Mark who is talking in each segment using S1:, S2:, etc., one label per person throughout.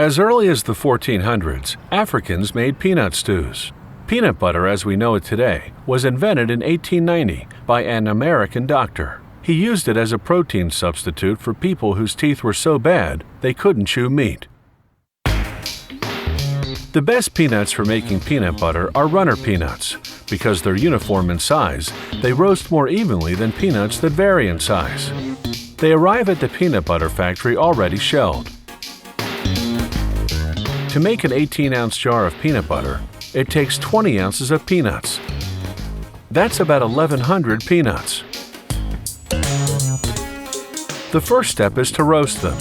S1: As early as the 1400s, Africans made peanut stews. Peanut butter as we know it today was invented in 1890 by an American doctor. He used it as a protein substitute for people whose teeth were so bad they couldn't chew meat. The best peanuts for making peanut butter are runner peanuts. Because they're uniform in size, they roast more evenly than peanuts that vary in size. They arrive at the peanut butter factory already shelled. To make an 18-ounce jar of peanut butter, it takes 20 ounces of peanuts. That's about 1,100 peanuts. The first step is to roast them.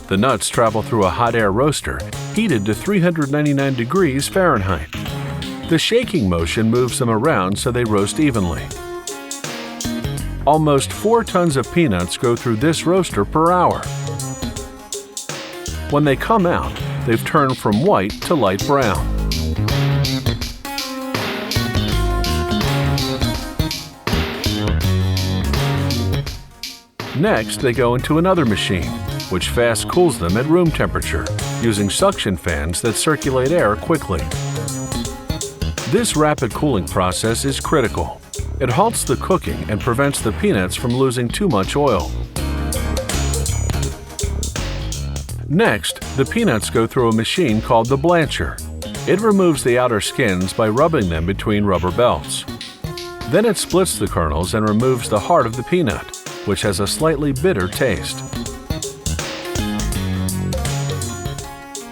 S1: The nuts travel through a hot air roaster, heated to 399 degrees Fahrenheit. The shaking motion moves them around so they roast evenly. Almost 4 tons of peanuts go through this roaster per hour. When they come out, they've turned from white to light brown. Next, they go into another machine, which fast cools them at room temperature, using suction fans that circulate air quickly. This rapid cooling process is critical. It halts the cooking and prevents the peanuts from losing too much oil. Next, the peanuts go through a machine called the blancher. It removes the outer skins by rubbing them between rubber belts. Then it splits the kernels and removes the heart of the peanut, which has a slightly bitter taste.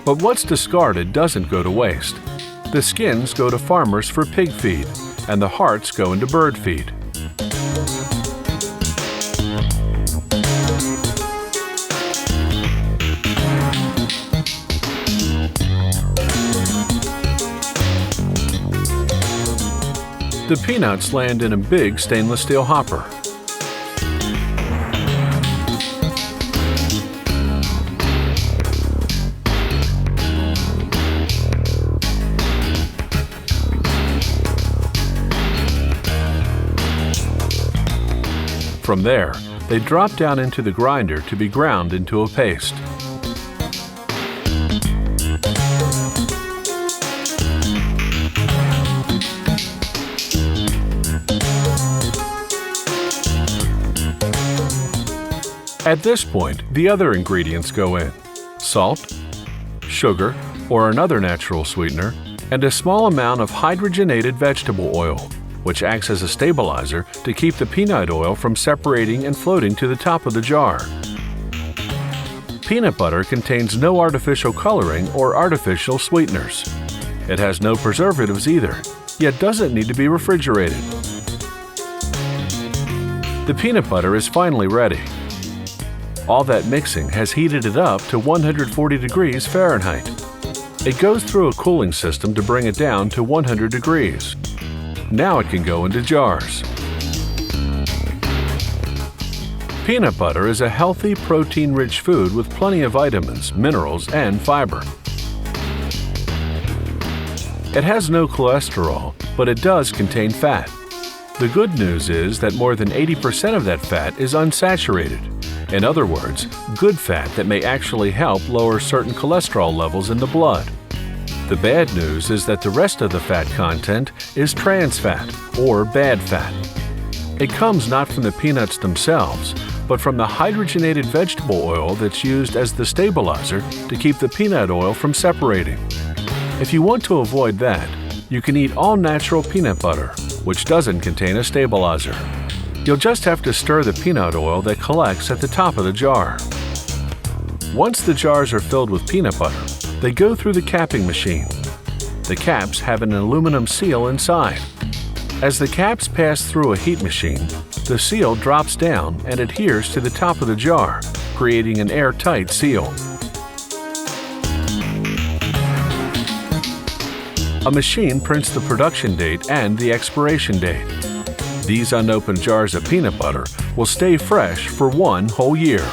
S1: But what's discarded doesn't go to waste. The skins go to farmers for pig feed, and the hearts go into bird feed. The peanuts land in a big stainless steel hopper. From there, they drop down into the grinder to be ground into a paste. At this point, the other ingredients go in: salt, sugar, or another natural sweetener, and a small amount of hydrogenated vegetable oil, which acts as a stabilizer to keep the peanut oil from separating and floating to the top of the jar. Peanut butter contains no artificial coloring or artificial sweeteners. It has no preservatives either, yet doesn't need to be refrigerated. The peanut butter is finally ready. All that mixing has heated it up to 140 degrees Fahrenheit. It goes through a cooling system to bring it down to 100 degrees. Now it can go into jars. Peanut butter is a healthy, protein-rich food with plenty of vitamins, minerals, and fiber. It has no cholesterol, but it does contain fat. The good news is that more than 80% of that fat is unsaturated. In other words, good fat that may actually help lower certain cholesterol levels in the blood. The bad news is that the rest of the fat content is trans fat, or bad fat. It comes not from the peanuts themselves, but from the hydrogenated vegetable oil that's used as the stabilizer to keep the peanut oil from separating. If you want to avoid that, you can eat all natural peanut butter, which doesn't contain a stabilizer. You'll just have to stir the peanut oil that collects at the top of the jar. Once the jars are filled with peanut butter, they go through the capping machine. The caps have an aluminum seal inside. As the caps pass through a heat machine, the seal drops down and adheres to the top of the jar, creating an airtight seal. A machine prints the production date and the expiration date. These unopened jars of peanut butter will stay fresh for 1 whole year.